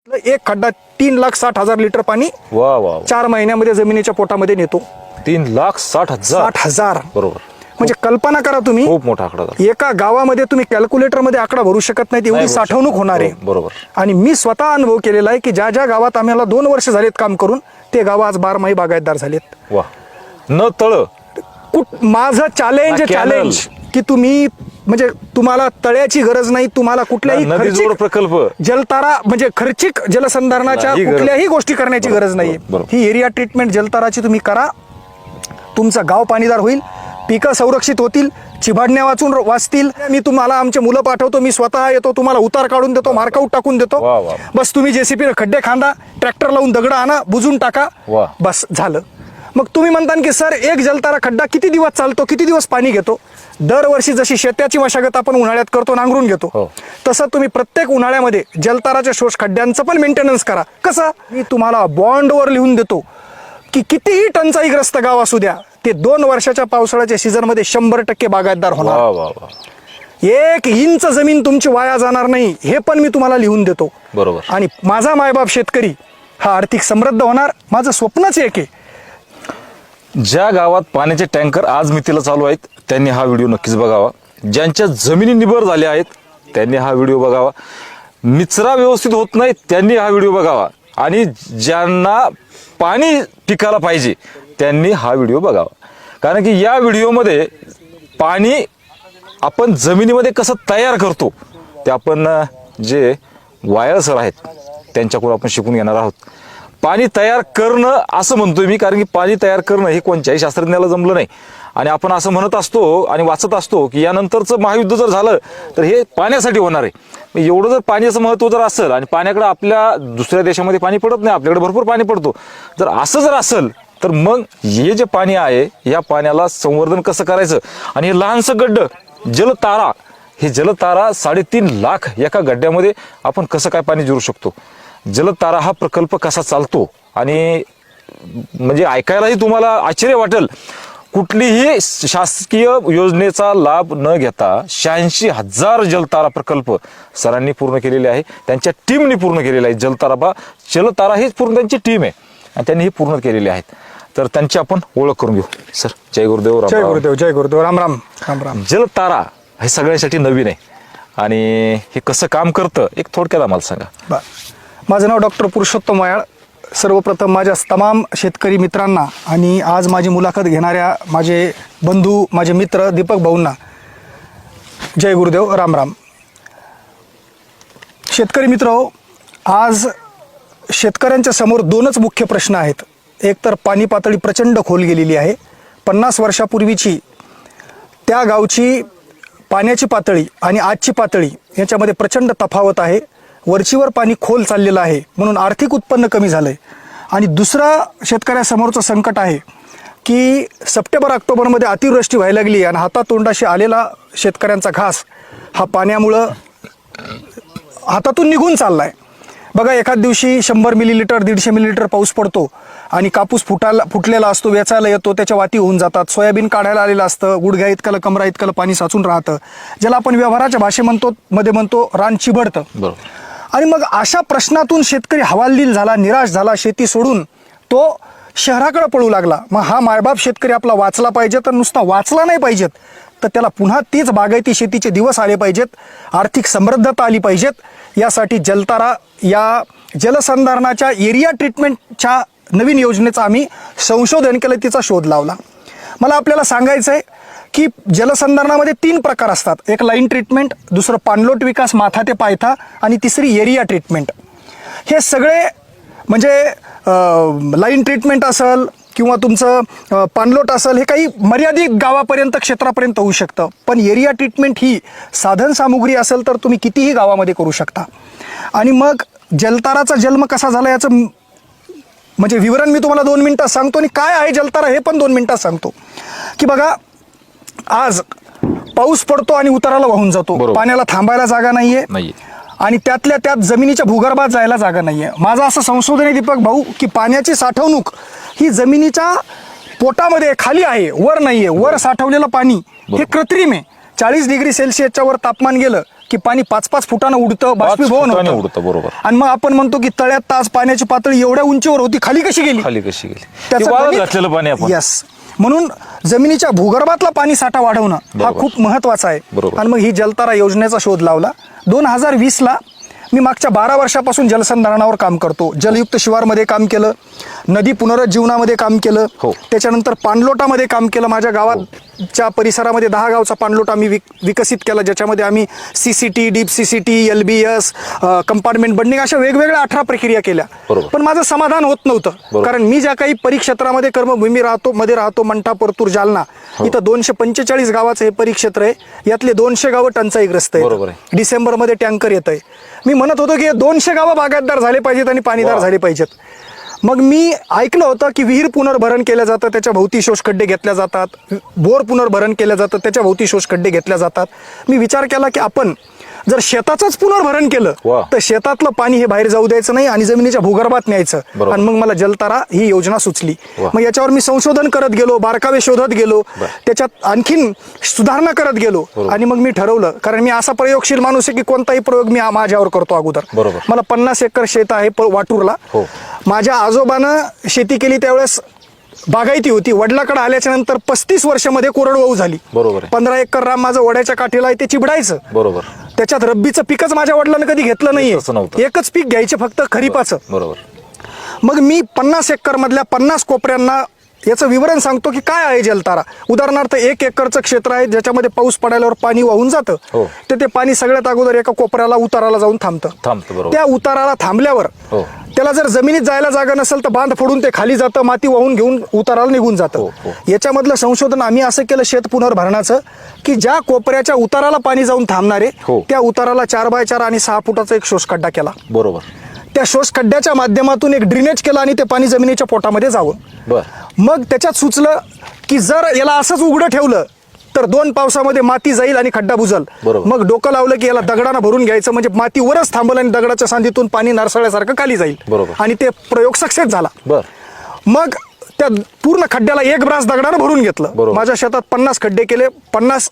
एक खड्डा 3,60,000 लिटर पाणी वा वा 4 महिन्यामध्ये जमिनीच्या पोटामध्ये नेतो. 3,60,000 60,000 बरोबर. म्हणजे कल्पना करा तुम्ही, खूप मोठा आकडा झाला. एका गावामध्ये तुम्ही कॅल्क्युलेटर मध्ये आकडा भरू शकत नाही, एवढी साठवणूक होणार आहे. बरोबर. आणि मी स्वतः अनुभव केलेला आहे की ज्या ज्या गावात आम्हाला 2 वर्ष झालेत काम करून, ते गाव आज 12 बागायतदार झालेत. वा. न तळ माझं चॅलेंज की तुम्ही म्हणजे तुम्हाला तळ्याची गरज नाही, तुम्हाला कुठल्याही नदीजोड प्रकल्प जलतारा म्हणजे खर्चिक जलसंधारणाच्या कुठल्याही गोष्टी करण्याची गरज नाही. ही एरिया ट्रीटमेंट जलताराची तुम्ही करा, तुमचं गाव पाणीदार होईल, पिकं संरक्षित होतील, चिभाडण्या वाचतील. मी तुम्हाला आमचे मुलं पाठवतो, मी स्वतः येतो, तुम्हाला उतार काढून देतो, मार्कआउट टाकून देतो. बस तुम्ही जेसीपी खड्डे खांदा, ट्रॅक्टर लावून दगड आणा, बुजून टाका, बस झालं. मग तुम्ही म्हणता की सर एक जलतारा खड्डा किती दिवस चालतो, किती दिवस पाणी घेतो? दरवर्षी जशी शेताची मशागत आपण उन्हाळ्यात करतो, नांगरून घेतो, तसं तुम्ही प्रत्येक उन्हाळ्यामध्ये जलताराच्या शोष खड्ड्यांचं पण मेंटेनन्स करा. कसं? मी तुम्हाला बॉन्डवर लिहून देतो की कितीही टंचाईग्रस्त गाव असू द्या, ते 2 वर्षाच्या पावसाळ्याच्या सीझनमध्ये 100% बागायतदार होणार. 1 इंच जमीन तुमची वाया जाणार नाही, हे पण मी तुम्हाला लिहून देतो. बरोबर. आणि माझा मायबाप शेतकरी हा आर्थिक समृद्ध होणार, माझं स्वप्नच एक आहे. ज्या गावात पाण्याचे टँकर आज मितीला चालू आहेत त्यांनी हा व्हिडिओ नक्कीच बघावा. ज्यांच्या जमिनी निबर झाल्या आहेत त्यांनी हा व्हिडिओ बघावा. निचरा व्यवस्थित होत नाही त्यांनी हा व्हिडिओ बघावा. आणि ज्यांना पाणी पिकाला पाहिजे त्यांनी हा व्हिडिओ बघावा. कारण की या व्हिडिओमध्ये पाणी आपण जमिनीमध्ये कसं तयार करतो ते आपण जे वायर सर आहेत त्यांच्याकडून आपण शिकून घेणार आहोत. पाणी तयार करणं असं म्हणतोय मी, कारण की पाणी तयार करणं हे कोणत्याही शास्त्रज्ञाला जमलं नाही. आणि आपण असं म्हणत असतो आणि वाचत असतो की यानंतरचं महायुद्ध जर झालं तर हे पाण्यासाठी होणार आहे. एवढं जर पाण्याचं महत्त्व जर असेल आणि पाण्याकडे आपल्या दुसऱ्या देशामध्ये पाणी पडत नाही, आपल्याकडे भरपूर पाणी पडतो, जर असं जर असेल तर मग हे जे पाणी आहे या पाण्याला संवर्धन कसं करायचं. आणि हे लहानसं गड्डं जलतारा, हे जलतारा 3.5 लाख एका गड्ड्यामध्ये आपण कसं काय पाणी जिरू शकतो. जलतारा हा प्रकल्प कसा चालतो आणि म्हणजे ऐकायलाही तुम्हाला आश्चर्य वाटेल. कुठलीही शासकीय योजनेचा लाभ न घेता 86,000 जलतारा प्रकल्प सरांनी पूर्ण केलेले आहे, त्यांच्या टीमनी पूर्ण केलेले आहे. जलतारा हीच पूर्ण त्यांची टीम आहे आणि त्यांनी हे पूर्ण केलेले आहेत. तर त्यांची आपण ओळख करून घेऊ. सर जय गुरुदेव. जय गुरुदेव. जय गुरुदेव. राम राम. राम राम. जलतारा हे सगळ्यांसाठी नवीन आहे आणि हे कसं काम करतं एक थोडक्यात आम्हाला सांगा. माझं नाव डॉक्टर पुरुषोत्तम मयाळ. सर्वप्रथम माझ्या तमाम शेतकरी मित्रांना आणि आज माझी मुलाखत घेणाऱ्या माझे बंधू, माझे मित्र दीपक भाऊंना जय गुरुदेव. राम राम. शेतकरी मित्र, आज शेतकऱ्यांच्या समोर 2च मुख्य प्रश्न आहेत. एक तर पाणी पातळी प्रचंड खोल गेलेली आहे. 50 वर्षापूर्वीची त्या गावची पाण्याची पातळी आणि आजची पातळी याच्यामध्ये प्रचंड तफावत आहे. वरचीवर पाणी खोल चाललेलं आहे म्हणून आर्थिक उत्पन्न कमी झालंय. आणि दुसरा शेतकऱ्यासमोरचं संकट आहे की सप्टेंबर-ऑक्टोबरमध्ये अतिवृष्टी व्हायला लागली आणि हातातोंडाशी आलेला शेतकऱ्यांचा घास हा पाण्यामुळं हातातून निघून चाललाय. बघा, एखाद दिवशी 100 मिलीलिटर 150 मिलीलिटर पाऊस पडतो आणि कापूस फुटलेला असतो, वेचायला येतो, त्याच्या वाती होऊन जातात. सोयाबीन काढायला आलेलं असतं, गुडघ्या इतकं कमरा इतकं पाणी साचून राहतं, ज्याला आपण व्यवहाराच्या भाषेमध्ये म्हणतो रान चिबडतं. आणि मग अशा प्रश्नातून शेतकरी हवालदिल झाला, निराश झाला, शेती सोडून तो शहराकडे पळू लागला. मग हा मायबाप शेतकरी आपला वाचला पाहिजे, तर नुसता वाचला नाही पाहिजेत, तर त्याला पुन्हा तीच बागायती शेतीचे दिवस आले पाहिजेत, आर्थिक समृद्धता आली पाहिजेत. यासाठी जलतारा या जलसंधारणाच्या एरिया ट्रीटमेंटच्या नवीन योजनेचा आम्ही संशोधन केलं, तिचा शोध लावला. मला आपल्याला सांगायचं आहे की जलसंधारणामध्ये 3 प्रकार असतात. एक लाईन ट्रीटमेंट, दुसरं पाणलोट विकास माथा ते पायथा आणि तिसरी एरिया ट्रीटमेंट. हे सगळे म्हणजे लाईन ट्रीटमेंट असेल किंवा तुमचं पाणलोट असेल, हे काही मर्यादित गावापर्यंत क्षेत्रापर्यंत होऊ शकतं. पण एरिया ट्रीटमेंट ही साधन सामुग्री असेल तर तुम्ही कितीही गावामध्ये करू शकता. आणि मग जलताराचा जन्म कसा झाला याचं म्हणजे विवरण मी तुम्हाला 2 मिनिटात सांगतो. आणि काय आहे जलतारा हे पण 2 मिनिटात सांगतो. की बघा, आज पाऊस पडतो आणि उताराला वाहून जातो, पाण्याला थांबायला जागा नाहीये आणि त्यातल्या त्यात जमिनीच्या भूगर्भात जायला जागा नाहीये. माझं असं संशोधन आहे दीपक भाऊ की पाण्याची साठवणूक ही जमिनीच्या पोटामध्ये खाली आहे, वर नाहीये. वर साठवलेलं पाणी हे कृत्रिम आहे. 40 डिग्री सेल्सिअसच्या वर तापमान गेलं की पाणी 5-5 फुटानं उडतं, बाष्पीभवन फुटाने होतं. उडतं, बरोबर. आणि मग आपण म्हणतो की तळ्यात तास पाण्याची पातळी एवढ्या उंचीवर होती, खाली कशी गेली? खाली कशी गेली? त्याचं ते वाळत गणित- घातलेलं पाणी आपण. Yes. म्हणून जमिनीच्या भूगर्भातला पाणी साठा वाढवणं हा बरोबर. खूप महत्वाचा आहे. बरोबर. आणि मग ही जलतारा योजनेचा शोध लावला. 2020ला मी मागच्या 12 वर्षापासून जलसंधारणावर काम करतो. जलयुक्त शिवारमध्ये काम केलं, नदी पुनरुज्जीवनामध्ये काम केलं, हो. त्याच्यानंतर पाणलोटामध्ये काम केलं. माझ्या गावाच्या परिसरामध्ये 10 गावचा पाणलोट आम्ही विकसित केला, ज्याच्यामध्ये आम्ही CCT, deep CCT, LBS, compartment bunding अशा वेगवेगळ्या 18 प्रक्रिया केल्या. बरोबर. पण माझं समाधान होत नव्हतं. बरोबर. कारण मी ज्या काही परिक्षेत्रामध्ये कर्मभूमी राहतो मंठा, परतूर, जालना, इथं 245 गावाचं हे परिक्षेत्र आहे. यातले 200 गावं टंचाईग्रस्त बरोबर आहेत. आहे. डिसेंबरमध्ये टँकर येत आहे. मी म्हणत होतो की हे 200 गावं बागायतदार झाले पाहिजेत आणि पाणीदार वा. झाले पाहिजेत. मग मी ऐकलं होतं की विहीर पुनर्भरण केलं जातं, त्याच्या भोवती शोषखड्डे घेतल्या जातात, बोर पुनर्भरण केलं जातं, त्याच्या भोवती शोषखड्डे घेतल्या जातात. मी विचार केला की आपण जर शेताचंच पुनर्भरण केलं वा. तर शेतातलं पाणी हे बाहेर जाऊ द्यायचं नाही आणि जमिनीच्या भूगर्भात न्यायचं. बरोबर. आणि मग मला जलतारा ही योजना सुचली. वा. मग याच्यावर मी संशोधन करत गेलो, बारकावे शोधत गेलो, त्याच्यात आणखीन सुधारणा करत गेलो. बरोबर. आणि मग मी ठरवलं, कारण मी असा प्रयोगशील माणूस आहे की कोणताही प्रयोग मी माझ्यावर करतो अगोदर. बरोबर. मला 50 एकर शेत आहे वाटूरला. हो. माझ्या आजोबानं शेती केली त्यावेळेस बागायती होती. वडिलाकडे आल्याच्या नंतर 35 वर्षामध्ये कोरडवाहू झाली. बरोबर आहे. 15 एकर राम माझं वड्याच्या काठीला आहे, ते चिबडायचं. बरोबर. त्याच्यात रब्बीचं पिकच माझ्या वडिलांनी कधी घेतलं नाहीये. तसं नव्हतं. एकच पीक घ्यायचे फक्त खरीपाचं. बरोबर. मग मी 50 एकर मधल्या 50 कोपऱ्यांना याचं विवरण सांगतो की काय आहे जलतारा. उदाहरणार्थ 1 एकरचं क्षेत्र आहे ज्याच्यामध्ये पाऊस पडायल्यावर पाणी वाहून जातं. हो. तर ते पाणी सगळ्यात अगोदर एका कोपऱ्याला उताराला जाऊन थांबतं. बरोबर. त्या उताराला थांबल्यावर हो. त्याला जर जमिनीत जायला जागा नसेल तर बांध फोडून ते खाली जातं, माती वाहून घेऊन उताराला निघून जातं. हो, हो. याच्यामधलं संशोधन आम्ही असं केलं शेत पुनर्भरणाचं की ज्या कोपऱ्याच्या उताराला पाणी जाऊन थांबणारे हो. त्या उताराला 4x4 आणि 6 फुटाचा एक शोषखड्डा केला. बरोबर. त्या शोषखड्ड्याच्या माध्यमातून एक ड्रेनेज केलं आणि ते पाणी जमिनीच्या पोटामध्ये जावं. बर. मग त्याच्यात सुचलं की जर याला असंच उघडं ठेवलं तर 2 पावसामध्ये माती जाईल आणि खड्डा बुजल. बरोबर. मग डोकं लावलं की याला दगडानं भरून घ्यायचं, म्हणजे माती वरच थांबल आणि दगडाच्या सांधीतून पाणी नारसाळ्यासारखं खाली जाईल. बरोबर. आणि ते प्रयोग सक्सेस झाला. बर. मग त्या पूर्ण खड्ड्याला 1 ब्रास दगडानं भरून घेतलं. बरोबर. माझ्या शेतात 50 खड्डे केले, 50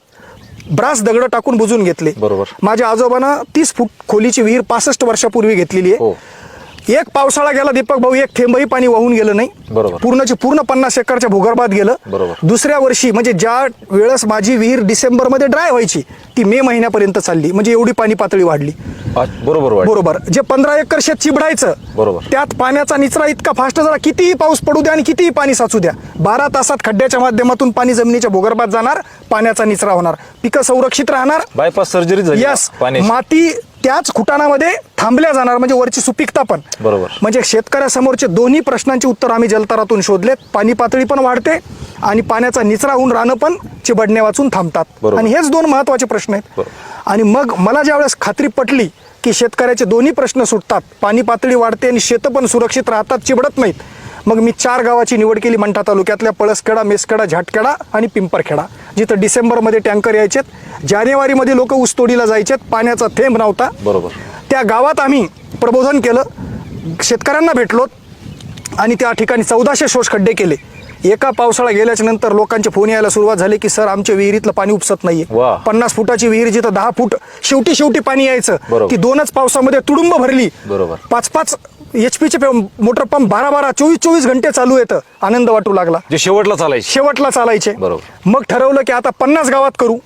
ब्रास दगड टाकून बुजून घेतले. बरोबर. माझ्या आजोबानं 30 फूट खोलीची विहीर 65 वर्षापूर्वी घेतलेली आहे. हो. एक पावसाळा गेला दीपक भाऊ, एक थेंबही पाणी वाहून गेलं नाही. बरोबर. पूर्ण 50 एकरच्या भूगर्भात गेलं. बरोबर. दुसऱ्या वर्षी म्हणजे ज्या वेळेस माझी विहीर डिसेंबरमध्ये ड्राय व्हायची ती मे महिन्यापर्यंत चालली, म्हणजे एवढी पाणी पातळी वाढली. बरोबर. बरोबर. जे 15 एकर शेत चिबडायचं, बरोबर. त्यात पाण्याचा निचरा इतका फास्ट झाला, कितीही पाऊस पडू द्या आणि कितीही पाणी साचू द्या, 12 तासात खड्ड्याच्या माध्यमातून पाणी जमिनीच्या भूगर्भात जाणार, पाण्याचा निचरा होणार, पिकं संरक्षित राहणार. बायपास सर्जरी झाली. यस. पाण्याची. माती त्याच खुटाणामध्ये थांबल्या जाणार, म्हणजे वरची सुपीकता पण. बरोबर. म्हणजे शेतकऱ्यासमोरचे दोन्ही प्रश्नांची उत्तर आम्ही जलतारातून शोधलेत. पाणी पातळी पण वाढते आणि पाण्याचा निचरा होऊन रानं पण चिबडणे वाचून थांबतात. बरोबर. आणि हेच 2 महत्वाचे प्रश्न आहेत. बरोबर. आणि मग मला ज्यावेळेस खात्री पटली की शेतकऱ्याचे दोन्ही प्रश्न सुटतात, पाणी पातळी वाढते आणि शेतं पण सुरक्षित राहतात, चिबडत नाहीत, मग मी 4 गावाची निवड केली मंठा तालुक्यातल्या: पळसखेडा, मेसखेडा, झाटखेडा आणि पिंपरखेडा, जिथं डिसेंबरमध्ये टँकर यायचेत, जानेवारीमध्ये लोक ऊसतोडीला जायचेत, पाण्याचा थेंब नव्हता. बरोबर. त्या गावात आम्ही प्रबोधन केलं, शेतकऱ्यांना भेटलो आणि त्या ठिकाणी 1400 शोषखड्डे केले. एका पावसाळा गेल्याच्या नंतर लोकांचे फोन यायला सुरुवात झाली की सर, आमच्या विहिरीतलं पाणी उपसत नाहीये. वा. 50 फुटाची विहीर जिथं 10 फूट शेवटी पाणी यायचं, बरोबर. ती 2च पावसामध्ये तुडुंब भरली. बरोबर. 5-5 HP मोटर पंप 12-12, 24-24 घंटे चालू येतं. आनंद वाटू लागला. जे शेवटला चालायचे. बरोबर. मग ठरवलं की आता 50 गावात करू.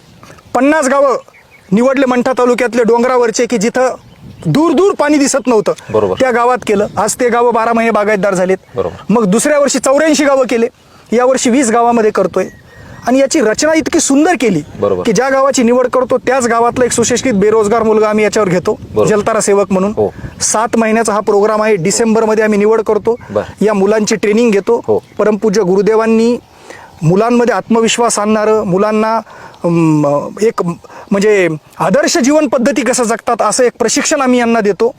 50 गावं निवडले मंठा तालुक्यातले डोंगरावरचे की जिथं दूर पाणी दिसत नव्हतं. बरोबर. त्या गावात केलं. आज ते गावं 12 महिने बागायतदार झालेत. बरोबर. मग दुसऱ्या वर्षी 84 गावं केले. यावर्षी 20 गावामध्ये करतोय. आणि याची रचना इतकी सुंदर केली बरोबर. की ज्या गावाची निवड करतो त्याच गावातला एक सुशिक्षित बेरोजगार मुलगा आम्ही याच्यावर घेतो, बरोबर. जलतारा सेवक म्हणून. हो. 7 महिन्याचा हा प्रोग्राम आहे. डिसेंबरमध्ये आम्ही निवड करतो. बरं. या मुलांची ट्रेनिंग घेतो. हो. परमपूज्य गुरुदेवांनी मुलांमध्ये आत्मविश्वास आणणारं, मुलांना एक म्हणजे आदर्श जीवन पद्धती कसं जगतात असं एक प्रशिक्षण आम्ही यांना देतो.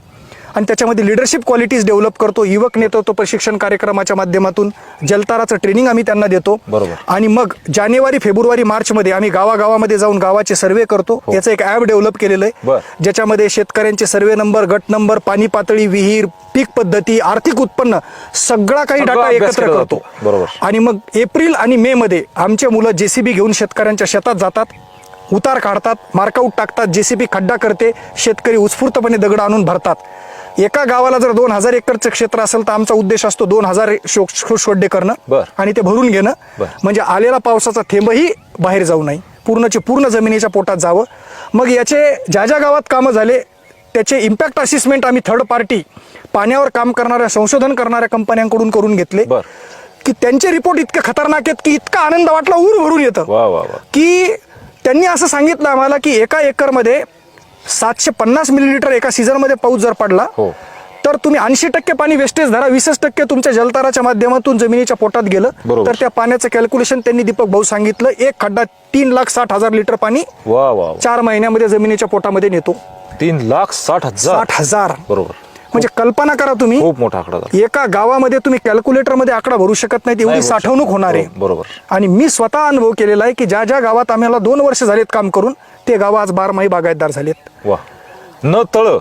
आणि त्याच्यामध्ये लिडरशिप क्वालिटीज डेव्हलप करतो. युवक नेतृत्व प्रशिक्षण कार्यक्रमाच्या माध्यमातून जलताराचं ट्रेनिंग आम्ही त्यांना देतो. बरोबर. आणि मग जानेवारी, फेब्रुवारी, मार्चमध्ये आम्ही गावागावामध्ये जाऊन गावाचे सर्वे करतो. याचं एक ॲप डेव्हलप केलेलं आहे, ज्याच्यामध्ये शेतकऱ्यांचे सर्वे नंबर, गट नंबर, पाणी पातळी, विहीर, पीक पद्धती, आर्थिक उत्पन्न, सगळा काही डाटा एकत्र करतो. बरोबर. आणि मग एप्रिल आणि मे मध्ये आमचे मुलं JCB घेऊन शेतकऱ्यांच्या शेतात जातात. उतार काढतात, मार्कआउट टाकतात, JCB खड्डा करते, शेतकरी उत्स्फूर्तपणे दगड आणून भरतात. एका गावाला जर 2000 एकरचं क्षेत्र असेल तर आमचा उद्देश असतो 2000 शोषखड्डे करणं बर. आणि ते भरून घेणं. बर. म्हणजे आलेला पावसाचा थेंबही बाहेर जाऊ नये, पूर्णचे पूर्ण जमिनीच्या पोटात जावं. मग याचे ज्या ज्या गावात कामं झाले त्याचे इम्पॅक्ट असेसमेंट आम्ही थर्ड पार्टी पाण्यावर काम करणाऱ्या संशोधन करणाऱ्या कंपन्यांकडून करून घेतले बर. की त्यांचे रिपोर्ट इतके खतरनाक आहेत की इतका आनंद वाटला, ऊर भरून येतं. वा वा वा. की त्यांनी असं सांगितलं आम्हाला की एका एकरमध्ये 750 मिलीलिटर एका सीझनमध्ये पाऊस जर पडला हो. तर तुम्ही 80% पाणी वेस्टेज धरा, 20% तुमच्या जलताराच्या माध्यमातून जमिनीच्या पोटात गेलं बरोबर. तर त्या पाण्याचं कॅल्क्युलेशन त्यांनी दीपक भाऊ सांगितलं, एक खड्डा 3,60,000 लिटर पाणी वा वा. 4 महिन्यामध्ये जमिनीच्या पोटामध्ये नेतो. 3,60,000. 60,000 बरोबर. म्हणजे कल्पना करा तुम्ही, खूप मोठा आकडा झाला. एका गावामध्ये तुम्ही कॅल्क्युलेटर मध्ये आकडा भरू शकत नाही, एवढी साठवणूक होणार आहे. बरोबर. आणि मी स्वतः अनुभव केलेला आहे की ज्या ज्या गावात आम्हाला 2 वर्ष झालेत काम करून ते गाव आज 12 बागायतदार झालेत. वा. न तळ.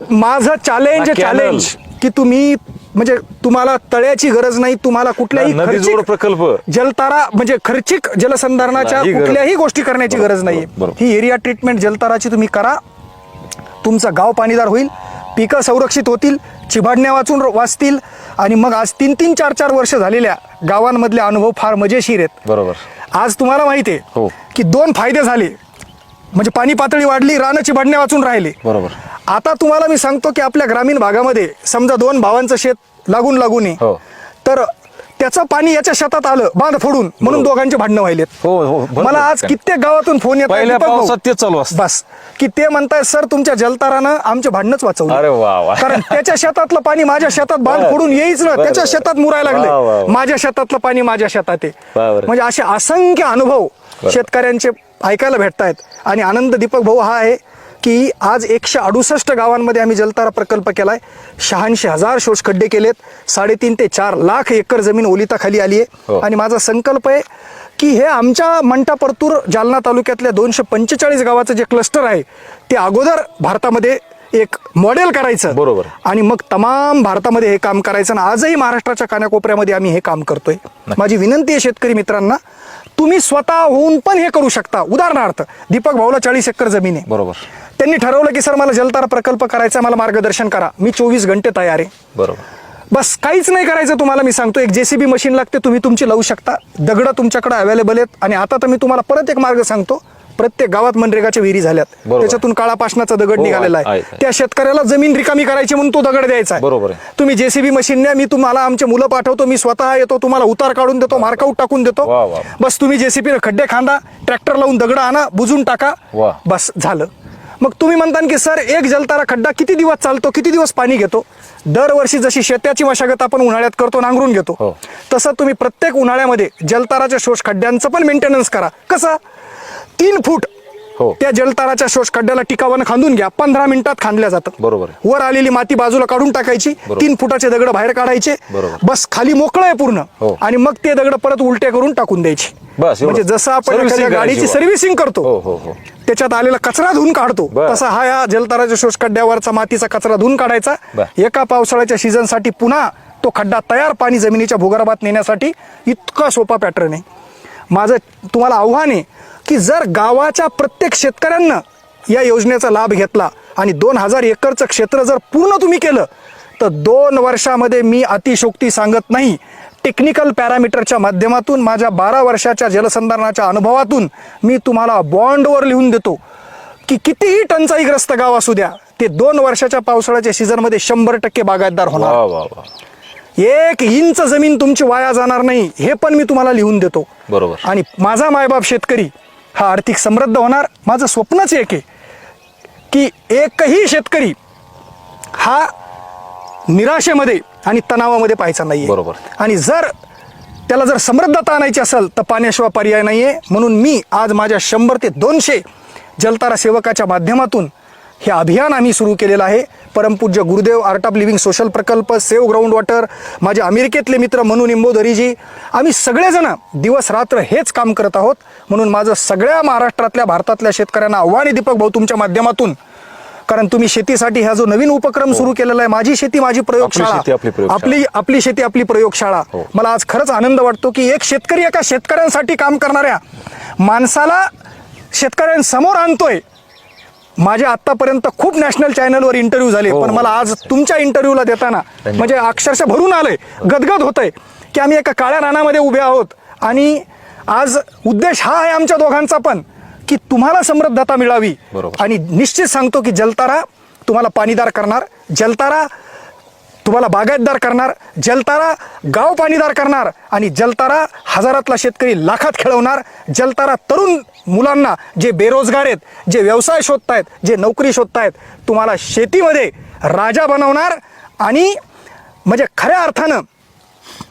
माझं चॅलेंज ना कॅनल. चॅलेंज की तुम्ही म्हणजे तुम्हाला तळ्याची गरज नाही, तुम्हाला कुठल्याही ना नदीजोड खर्चिक प्रकल्प. जलतारा म्हणजे खर्चिक जलसंधारणाच्या नाही गरज. कुठल्याही गोष्टी करण्याची बरोबर, गरज नाहीये. बरोबर. ही एरिया ट्रीटमेंट जलताराची तुम्ही करा, तुमचं गाव पाणीदार होईल, पिकं संरक्षित होतील, चिभाडण्या वाचतील. आणि मग आज 3-3, 4-4 वर्ष झालेल्या गावांमधले अनुभव फार मजेशीर आहेत. बरोबर. आज तुम्हाला माहिती हो. आहे की 2 फायदे झाले, म्हणजे पाणी पातळी वाढली, रानं चिभाडण्या वाचून राहिले. बरोबर. आता तुम्हाला मी सांगतो की आपल्या ग्रामीण भागामध्ये समजा 2 भावांचं शेत लागून आहे, हो. तर त्याचं पाणी याच्या शेतात आलं बांध फोडून, म्हणून दोघांचे भांडणं व्हायलेत. हो हो. भरपूर. मला आज कित्येक गावातून फोन येतात पहिल्या दीपक भाऊ, पावसात ते चालू असतं. बस की ते म्हणताय सर तुमच्या जलतारानं आमचे भांडणच वाचवलं. अरे वा वा. कारण त्याच्या शेतातलं पाणी माझ्या शेतात बांध बरं. फोडून येईच ना, बरं, त्याच्या बरं. शेतात मुरायला वा, वा, लागले, वा. माझ्या शेतातलं पाणी माझ्या शेतात आहे. बरं. म्हणजे असे असंख्य अनुभव शेतकऱ्यांचे ऐकायला भेटतायत. आणि आनंद दीपक भाऊ हा आहे की आज 168 गावांमध्ये आम्ही जलतारा प्रकल्प केलाय, 86,000 शोषखड्डे केलेत, 3.5 ते 4 लाख एकर जमीन ओलिताखाली आली हो. आहे. आणि माझा संकल्प आहे की हे आमच्या मंठा परतूर जालना तालुक्यातल्या 245 गावाचं जे क्लस्टर आहे ते अगोदर भारतामध्ये एक मॉडेल करायचं. बरोबर. आणि मग तमाम भारतामध्ये हे काम करायचं. आणि आजही महाराष्ट्राच्या कानाकोपऱ्यामध्ये आम्ही हे काम करतोय. माझी विनंती आहे शेतकरी मित्रांना, तुम्ही स्वतः होऊन पण हे करू शकता. उदाहरणार्थ दीपक भाऊला 40 एकर जमीन आहे, बरोबर. त्यांनी ठरवलं की सर मला जलतारा प्रकल्प करायचा, मला मार्गदर्शन करा, मी 24 घंटे तयार आहे. बरोबर. बस काहीच नाही करायचं तुम्हाला. मी सांगतो एक JCB मशीन लागते, तुम्ही तुमची लावू शकता, दगड तुमच्याकडे अवेलेबल आहेत. आणि आता तर मी तुम्हाला परत एक मार्ग सांगतो, प्रत्येक गावात मनरेगाच्या विहिरी झाल्यात, बरोबर. त्याच्यातून काळा पाषाणाचा दगड हो, निघालेला आहे. आहे. त्या शेतकऱ्याला जमीन रिकामी करायची म्हणून तो दगड द्यायचा आहे. बरोबर आहे. तुम्ही JCB मशीन न्या, मी तुम्हाला आमचे मुलं पाठवतो, मी स्वतः येतो, तुम्हाला उतार काढून देतो, मार्कआउट टाकून देतो. वा, वा. बस तुम्ही JCB खड्डे खांदा, ट्रॅक्टर लावून दगड आणा, बुजून टाका, वा. बस झालं. मग तुम्ही म्हणता की सर एक जलतारा खड्डा किती दिवस चालतो, किती दिवस पाणी घेतो? दरवर्षी जशी शेताची मशागत आपण उन्हाळ्यात करतो, नांगरून घेतो, हो. तसं तुम्ही प्रत्येक उन्हाळ्यामध्ये जलताराच्या शोष खड्ड्यांचं पण मेंटेनन्स करा. कसं? 3 फूट हो. त्या जलताराच्या शोष खड्ड्याला टिकावानं खांदून घ्या, 15 मिनिटात खांदल्या जातं. बरोबर. वर आलेली माती बाजूला काढून टाकायची, बरोबर. 3 फुटाचे दगड बाहेर काढायचे, बरोबर. बस खाली मोकळं आहे पूर्ण. हो. आणि मग ते दगड परत उलटे करून टाकून द्यायची. बस एवढं. म्हणजे जसं आपण Servicing एखाद्या गाडीची करायची. सर्व्हिसिंग करतो, हो हो हो. त्याच्यात आलेला कचरा धुवून काढतो, बर. तसा हा या जलताराच्या शोषखड्ड्यावरचा मातीचा कचरा धुवून काढायचा. बर. एका पावसाळ्याच्या सीझनसाठी पुन्हा तो खड्डा तयार पाणी जमिनीच्या भूगर्भात नेण्यासाठी इतका सोपा पॅटर्न आहे. माझं तुम्हाला आव्हान आहे की जर गावाच्या प्रत्येक शेतकऱ्यांना या योजनेचा लाभ घेतला आणि 2000 एकरचं क्षेत्र जर पूर्ण तुम्ही केलं तर 2 वर्षामध्ये, मी अतिशोक्ती सांगत नाही, टेक्निकल पॅरामीटरच्या माध्यमातून माझ्या 12 वर्षाच्या जलसंधारणाच्या अनुभवातून मी तुम्हाला बॉन्डवर लिहून देतो की कितीही टंचाईग्रस्त गाव असू द्या, ते 2 वर्षाच्या पावसाळ्याच्या सीझनमध्ये 100% बागायतदार होणार. वा वा वा. 1 इंच जमीन तुमची वाया जाणार नाही, हे पण मी तुम्हाला लिहून देतो. बरोबर. आणि माझा मायबाप शेतकरी हा आर्थिक समृद्ध होणार. माझं स्वप्नच एक आहे की एकही शेतकरी हा निराशेमध्ये आणि तणावामध्ये पाहायचा नाहीये. बरोबर. आणि जर त्याला जर समृद्धता आणायची असेल तर पाण्याशिवाय पर्याय नाहीये. म्हणून मी आज माझ्या 100 ते 200 जलतारा सेवकाच्या माध्यमातून हे अभियान आम्ही सुरू केलेलं आहे. परमपूज्य Gurudev art of living social प्रकल्प, सेव्ह ग्राउंड वॉटर, माझे अमेरिकेतले मित्र मनू निंबोदरीजी, आम्ही सगळेजण दिवस रात्र हेच काम करत आहोत. म्हणून माझं सगळ्या महाराष्ट्रातल्या, भारतातल्या शेतकऱ्यांना आव्हान आहे दीपक भाऊ तुमच्या माध्यमातून, कारण तुम्ही शेतीसाठी हा जो नवीन उपक्रम सुरू केलेला आहे, माझी शेती माझी प्रयोगशाळा, आपली शेती आपली प्रयोगशाळा. मला आज खरंच आनंद वाटतो की एक शेतकरी एका शेतकऱ्यांसाठी काम करणाऱ्या माणसाला शेतकऱ्यांसमोर आणतोय. माझे आतापर्यंत खूप नॅशनल चॅनलवर इंटरव्ह्यू झाले, पण मला आज तुमच्या इंटरव्ह्यूला देताना म्हणजे अक्षरशः भरून आलंय, गदगद होतंय की आम्ही एका काळ्या रानामध्ये उभे आहोत. आणि आज उद्देश हा आहे आमच्या दोघांचा पण की तुम्हाला समृद्धता मिळावी. बरोबर. आणि निश्चित सांगतो की जलतारा तुम्हाला पाणीदार करणार, जलतारा तुम्हाला बागायतदार करणार, जलतारा गाव पाणीदार करणार आणि जलतारा हजारातला शेतकरी लाखात खेळवणार. जलतारा तरुण मुलांना जे बेरोजगार आहेत, जे व्यवसाय शोधतायत, जे नोकरी शोधतायत, तुम्हाला शेतीमध्ये राजा बनवणार आणि म्हणजे खऱ्या अर्थानं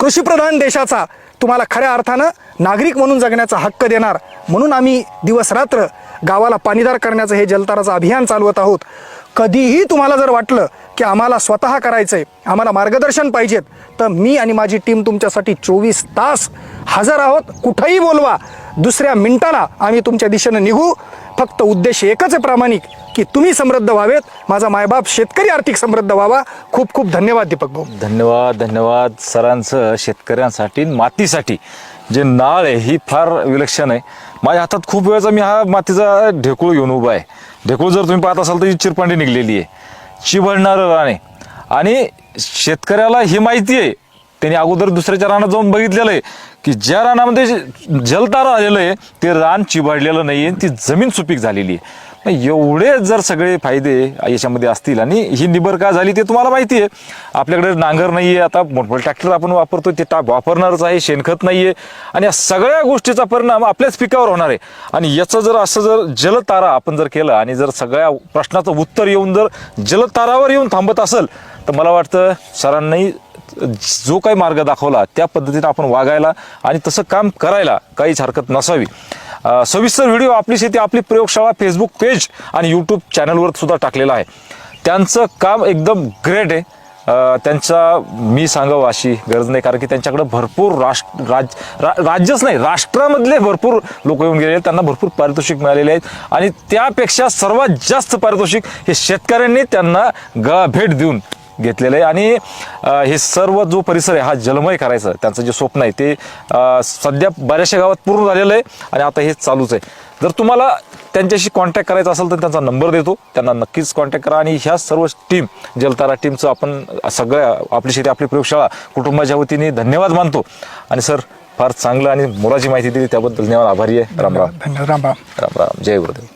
कृषीप्रधान देशाचा तुम्हाला खऱ्या अर्थानं नागरिक म्हणून जगण्याचा हक्क देणार. म्हणून आम्ही दिवस रात्र गावाला पाणीदार करण्याचं हे जलताराचं अभियान चालवत आहोत. कधीही तुम्हाला जर वाटलं की आम्हाला स्वतः करायचंय, आम्हाला मार्गदर्शन पाहिजेत, तर मी आणि माझी टीम तुमच्यासाठी 24 तास हजर आहोत. कुठंही बोलवा, दुसऱ्या मिनिटाला आम्ही तुमच्या दिशेनं निघू. फक्त उद्देश एकच आहे प्रामाणिक की तुम्ही समृद्ध व्हावेत, माझा मायबाप शेतकरी आर्थिक समृद्ध व्हावा. खूप खूप धन्यवाद दीपक भाऊ. धन्यवाद सरांचं. शेतकऱ्यांसाठी मातीसाठी जे नाळ आहे ही फार विलक्षण आहे. माझ्या हातात खूप वेळचा मी हा मातीचा ढेकूळ घेऊन उभा आहे. ढेकूळ जर तुम्ही पाहत असाल तर ही चिरपांडी निघलेली आहे, चिबळणारं रान आहे. आणि शेतकऱ्याला ही माहिती आहे, त्यांनी अगोदर दुसऱ्याच्या रानात जाऊन बघितलेलं आहे की ज्या रानामध्ये जलतारा आलेलं आहे ते रान चिबाडलेलं नाही आहे, ती जमीन सुपीक झालेली आहे. एवढे जर सगळे फायदे याच्यामध्ये असतील आणि ही निबर का झाली ते तुम्हाला माहिती आहे. आपल्याकडे नांगर नाही आहे, आता मोठमोठे ट्रॅक्टर आपण वापरतो ते वापरणारच आहे, शेणखत नाही आहे आणि या सगळ्या गोष्टीचा परिणाम आपल्याच पिकावर होणार आहे. आणि याचं जर असं जर जलतारा आपण जर केलं आणि जर सगळ्या प्रश्नाचं उत्तर येऊन जर जलतारावर येऊन थांबत असेल तर मला वाटतं सरांनी जो काही मार्ग दाखवला त्या पद्धतीने आपण वागायला आणि तसं काम करायला काहीच हरकत नसावी. सविस्तर व्हिडिओ आपली शेती आपली प्रयोगशाळा फेसबुक पेज आणि यूट्यूब चॅनलवर सुद्धा टाकलेला आहे. त्यांचं काम एकदम ग्रेट आहे. त्यांचा मी सांगावं अशी गरज नाही, कारण की त्यांच्याकडे भरपूर राज्यच नाही राष्ट्रामधले भरपूर लोक येऊन गेले, त्यांना भरपूर पारितोषिक मिळालेले आहेत. आणि त्यापेक्षा सर्वात जास्त पारितोषिक हे शेतकऱ्यांनी त्यांना भेट देऊन घेतलेलं आहे. आणि हे सर्व जो परिसर आहे हा जलमय करायचं त्यांचं जे स्वप्न आहे ते सध्या बऱ्याचशा गावात पूर्ण झालेलं आहे आणि आता हे चालूच आहे. जर तुम्हाला त्यांच्याशी कॉन्टॅक्ट करायचा असेल तर त्यांचा नंबर देतो, त्यांना नक्कीच कॉन्टॅक्ट करा. आणि ह्या सर्व टीम जलतारा टीमचं आपण सगळ्या आपली शेती आपली प्रयोगशाळा कुटुंबाच्या वतीने धन्यवाद मानतो. आणि सर फार चांगलं आणि मोलाची माहिती दिली त्याबद्दल धन्यवाद, आभारी आहे. राम राम. धन्यवाद. राम राम. राम राम. जय गुरुदेव.